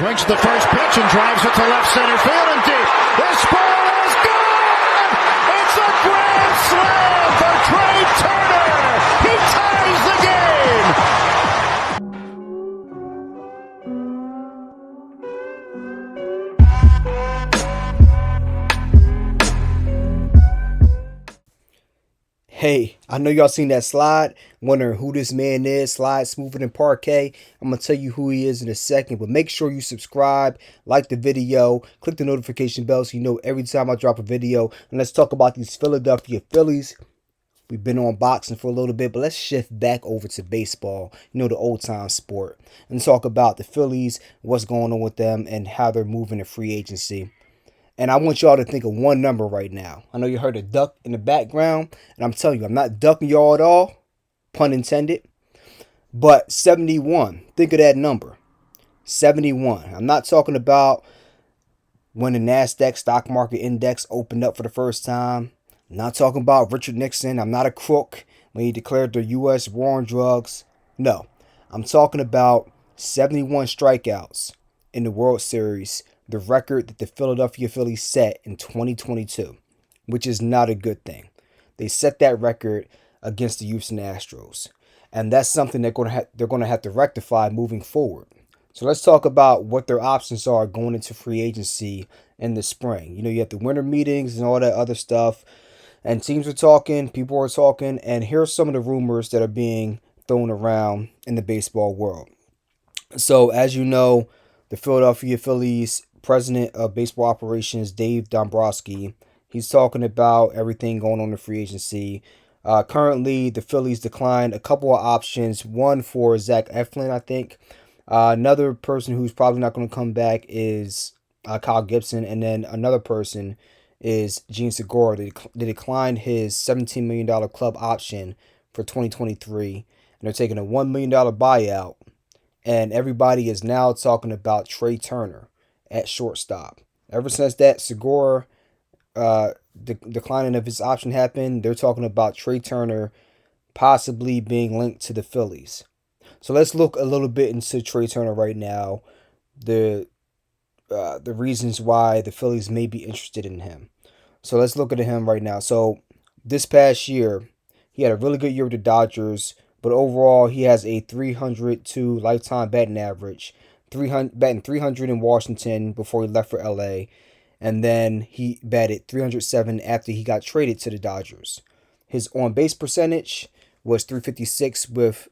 Swings to the first pitch and drives it to left center field and deep. This ball is gone! It's a grand slam for Trea Turner! He ties the game! Hey, I know y'all seen that slide, wondering who this man is, slide smoother than parquet. I'm going to tell you who he is in a second, but make sure you subscribe, like the video, click the notification bell so you know every time I drop a video. And let's talk about these Philadelphia Phillies. We've been on boxing for a little bit, but let's shift back over to baseball, the old-time sport, and talk about the Phillies, what's going on with them, and how they're moving to free agency. And I want y'all to think of one number right now. I know you heard a duck in the background, and I'm telling you, I'm not ducking y'all at all, pun intended, but 71. Think of that number, 71. I'm not talking about when the NASDAQ stock market index opened up for the first time. I'm not talking about Richard Nixon. I'm not a crook when he declared the U.S. war on drugs. No, I'm talking about 71 strikeouts in the World Series, the record that the Philadelphia Phillies set in 2022, which is not a good thing. They set that record against the Houston Astros, and that's something they're going to have to rectify moving forward. So let's talk about what their options are going into free agency in the spring. You have the winter meetings and all that other stuff, and teams are talking, people are talking, and here's some of the rumors that are being thrown around in the baseball world. So as you know, the Philadelphia Phillies president of baseball operations, Dave Dombrowki, he's talking about everything going on in free agency. Currently, the Phillies declined a couple of options. One for Zach Eflin, I think. Another person who's probably not going to come back is Kyle Gibson. And then another person is Gene Segura. They declined his $17 million club option for 2023. And they're taking a $1 million buyout. And everybody is now talking about Trea Turner at shortstop. Ever since that Segura declining of his option happened, they're talking about Trea Turner possibly being linked to the Phillies. So let's look a little bit into Trea Turner right now. The reasons why the Phillies may be interested in him. So let's look at him right now. So this past year, he had a really good year with the Dodgers, but overall he has a 302 lifetime batting average. Batting 300 in Washington before he left for LA, and then he batted 307 after he got traded to the Dodgers. His on-base percentage was 356 with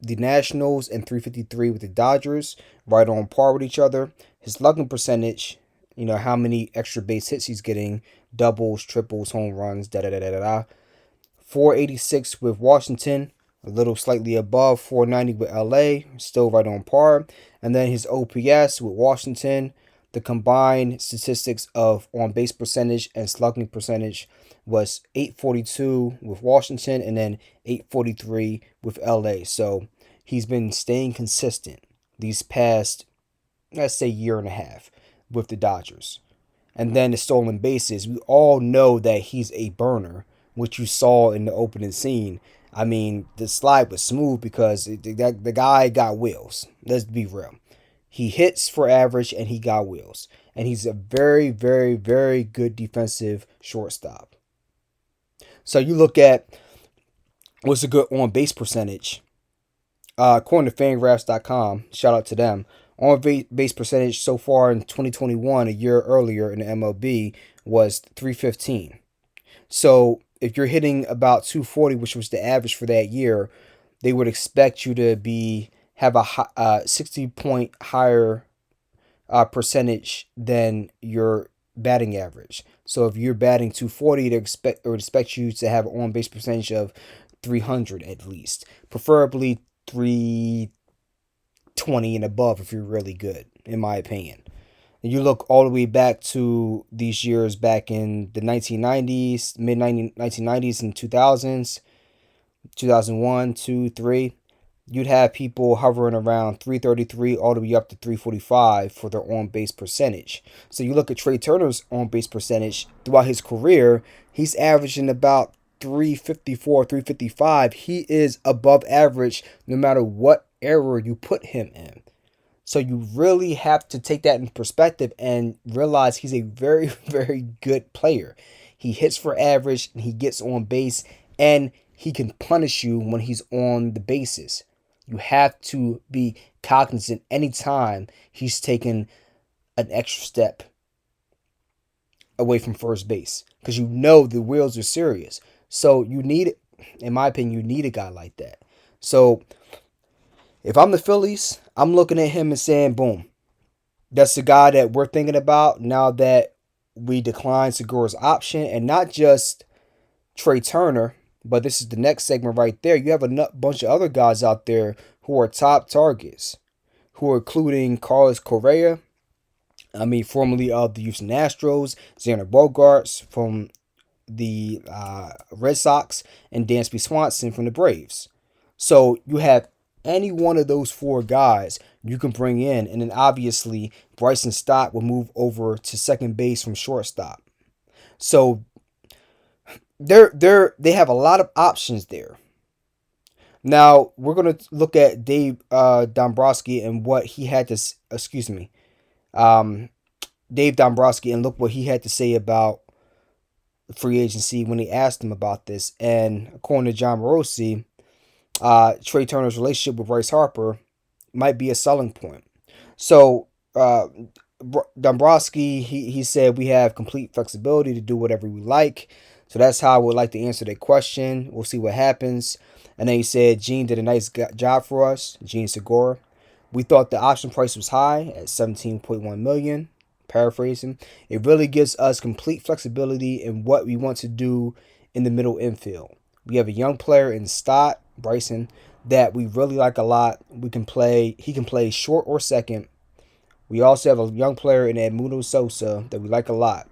the Nationals and 353 with the Dodgers, right on par with each other. His slugging percentage, how many extra base hits he's getting, doubles, triples, home runs, 486 with Washington, a little slightly above 490 with LA, still right on par. And then his OPS with Washington, the combined statistics of on-base percentage and slugging percentage was 842 with Washington and then 843 with LA. So he's been staying consistent these past, let's say, year and a half with the Dodgers. And then the stolen bases, we all know that he's a burner, which you saw in the opening scene. I mean, the slide was smooth because the guy got wheels. Let's be real. He hits for average and he got wheels. And he's a very, very, very good defensive shortstop. So you look at what's a good on-base percentage. According to Fangraphs.com, shout out to them, on-base percentage so far in 2021, a year earlier in the MLB, was 315. So if you're hitting about 240, which was the average for that year, they would expect you to have a 60-point higher percentage than your batting average. So if you're batting 240, they would expect you to have an on-base percentage of 300 at least, preferably 320 and above if you're really good, in my opinion. And you look all the way back to these years back in the 1990s, mid-1990s and 2000s, 2001, 2, 3, you'd have people hovering around 333 all the way up to 345 for their on-base percentage. So you look at Trea Turner's on-base percentage throughout his career, he's averaging about 354, 355. He is above average no matter what era you put him in. So you really have to take that in perspective and realize he's a very, very good player. He hits for average and he gets on base and he can punish you when he's on the bases. You have to be cognizant anytime he's taken an extra step away from first base because you know the wheels are serious. So you need, in my opinion, you need a guy like that. So if I'm the Phillies, I'm looking at him and saying, boom, that's the guy that we're thinking about now that we declined Segura's option. And not just Trea Turner, but this is the next segment right there. You have a bunch of other guys out there who are top targets, who are including Carlos Correa, formerly of the Houston Astros, Xander Bogaerts from the Red Sox, and Dansby Swanson from the Braves. So you have any one of those four guys you can bring in, and then obviously Bryson Stott will move over to second base from shortstop. So they have a lot of options there. Now we're gonna look at Dave Dombrowki and what he had to. Dave Dombrowki, and look what he had to say about free agency when they asked him about this. And according to John Morosi, Trea Turner's relationship with Bryce Harper might be a selling point. So Dombrowki, he said we have complete flexibility to do whatever we like. So that's how I would like to answer that question. We'll see what happens. And then he said Gene did a nice job for us, Gene Segura. We thought the option price was high at $17.1 million. Paraphrasing, it really gives us complete flexibility in what we want to do in the middle infield. We have a young player in Stott, Bryson, that we really like a lot. He can play short or second. We also have a young player in Edmundo Sosa that we like a lot.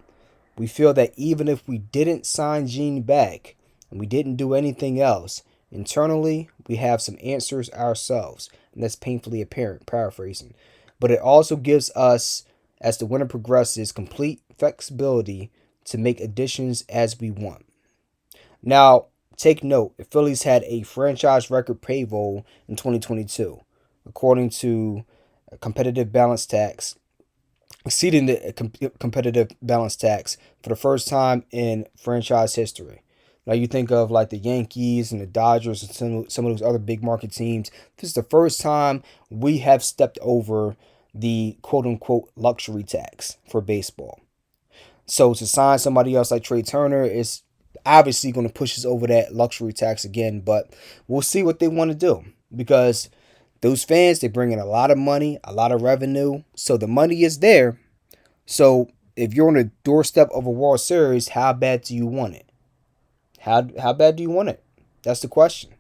We feel that even if we didn't sign Gene back and we didn't do anything else, internally we have some answers ourselves, and that's painfully apparent, paraphrasing. But it also gives us, as the winter progresses, complete flexibility to make additions as we want. Now, take note, the Phillies had a franchise record payroll in 2022, according to competitive balance tax, exceeding the competitive balance tax for the first time in franchise history. Now you think of like the Yankees and the Dodgers and some of those other big market teams. This is the first time we have stepped over the quote-unquote luxury tax for baseball. So to sign somebody else like Trea Turner is obviously going to push us over that luxury tax again, but we'll see what they want to do, because those fans, they bring in a lot of money, a lot of revenue, so the money is there. So if you're on the doorstep of a World Series, how bad do you want it? How bad do you want it? That's the question.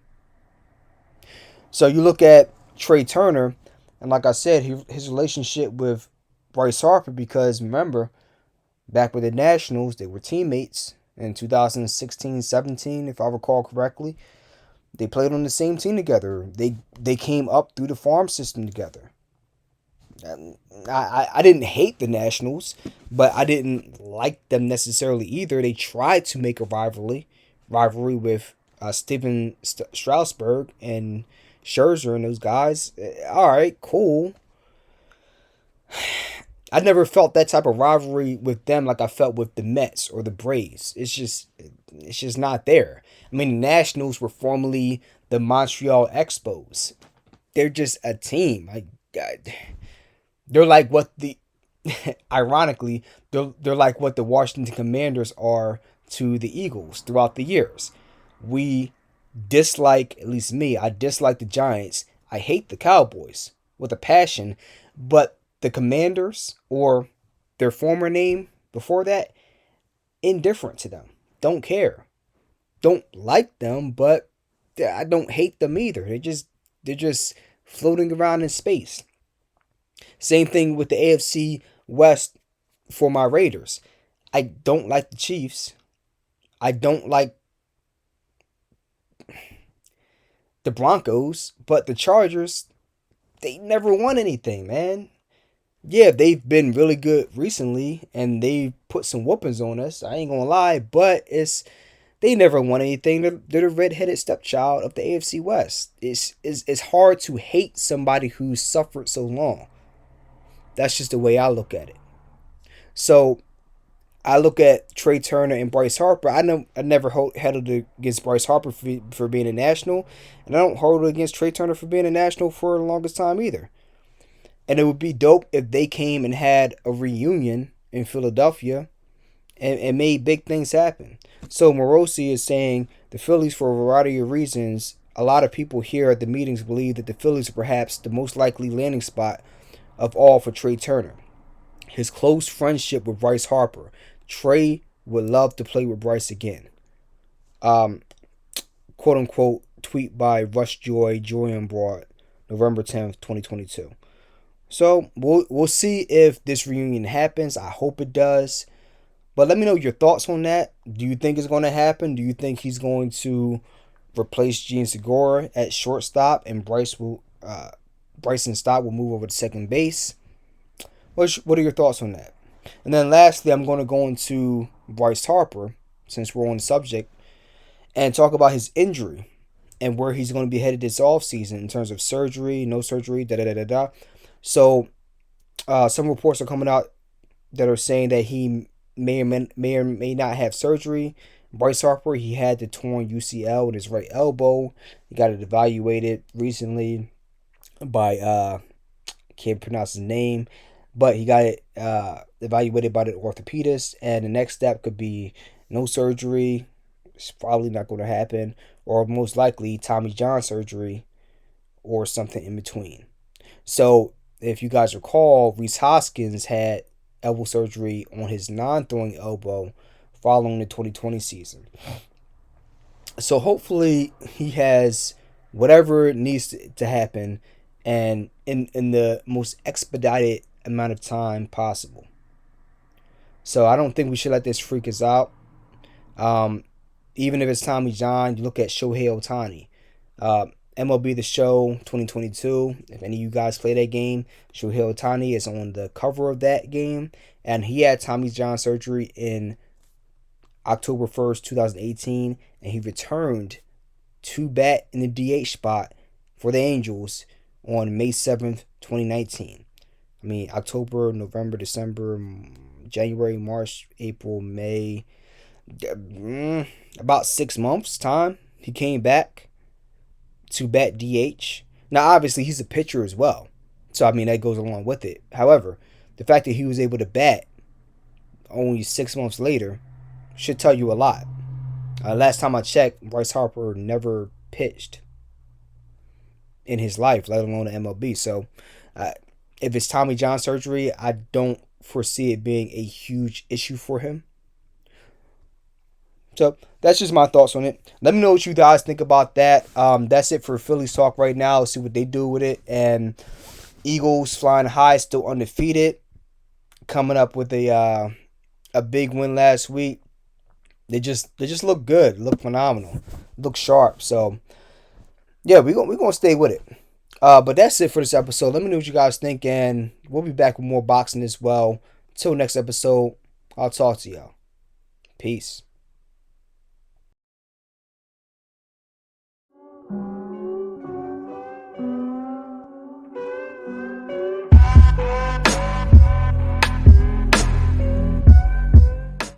So you look at Trea Turner, and like I said, his relationship with Bryce Harper, because remember, back with the Nationals, they were teammates in 2016-17, if I recall correctly. They played on the same team together. They came up through the farm system together. I didn't hate the Nationals, but I didn't like them necessarily either. They tried to make a rivalry with Steven Strasburg and Scherzer and those guys. All right, cool. I never felt that type of rivalry with them like I felt with the Mets or the Braves. It's just not there. I mean, the Nationals were formerly the Montreal Expos. They're just a team. They're like what the, ironically, they're like what the Washington Commanders are to the Eagles throughout the years. We dislike, at least me, I dislike the Giants. I hate the Cowboys with a passion, but the Commanders, or their former name before that, indifferent to them. Don't care. Don't like them, but I don't hate them either. They're just floating around in space. Same thing with the AFC West for my Raiders. I don't like the Chiefs. I don't like the Broncos, but the Chargers, they never won anything, man. Yeah, they've been really good recently, and they put some whoopings on us. I ain't gonna lie, but they never won anything. They're the redheaded stepchild of the AFC West. It's hard to hate somebody who's suffered so long. That's just the way I look at it. So I look at Trea Turner and Bryce Harper. I never held it against Bryce Harper for being a national, and I don't hold it against Trea Turner for being a national for the longest time either. And it would be dope if they came and had a reunion in Philadelphia and made big things happen. So Morosi is saying the Phillies, for a variety of reasons, a lot of people here at the meetings believe that the Phillies are perhaps the most likely landing spot of all for Trea Turner. His close friendship with Bryce Harper. Trea would love to play with Bryce again. Quote unquote tweet by Rush Joy Broad, November 10th, 2022. So we'll see if this reunion happens. I hope it does. But let me know your thoughts on that. Do you think it's going to happen? Do you think he's going to replace Gene Segura at shortstop and Bryson Stott will move over to second base? What are your thoughts on that? And then lastly, I'm going to go into Bryce Harper, since we're on the subject, and talk about his injury and where he's going to be headed this offseason in terms of surgery, no surgery, da-da-da-da-da. So some reports are coming out that are saying that he may or may not have surgery. Bryce Harper, he had the torn UCL in his right elbow. He got it evaluated recently by, can't pronounce his name, but he got it evaluated by the orthopedist, and the next step could be no surgery. It's probably not going to happen, or most likely Tommy John surgery or something in between. So if you guys recall, Rhys Hoskins had elbow surgery on his non-throwing elbow following the 2020 season. So hopefully he has whatever needs to happen and in the most expedited amount of time possible. So I don't think we should let this freak us out. Even if it's Tommy John, you look at Shohei Ohtani. MLB The Show 2022. If any of you guys play that game, Shohei Ohtani is on the cover of that game. And he had Tommy John surgery in October 1st, 2018. And he returned to bat in the DH spot for the Angels on May 7th, 2019. I mean, October, November, December, January, March, April, May. About 6 months' time, he came back to bat DH. Now, obviously, he's a pitcher as well. So, I mean, that goes along with it. However, the fact that he was able to bat only 6 months later should tell you a lot. Last time I checked, Bryce Harper never pitched in his life, let alone the MLB. So, if it's Tommy John surgery, I don't foresee it being a huge issue for him. So that's just my thoughts on it. Let me know what you guys think about that. That's it for Phillies talk right now. Let's see what they do with it. And Eagles flying high, still undefeated, coming up with a big win last week. They just look good, look phenomenal, look sharp. So yeah, we're gonna stay with it. But that's it for this episode. Let me know what you guys think, and we'll be back with more boxing as well. Till next episode, I'll talk to y'all. Peace.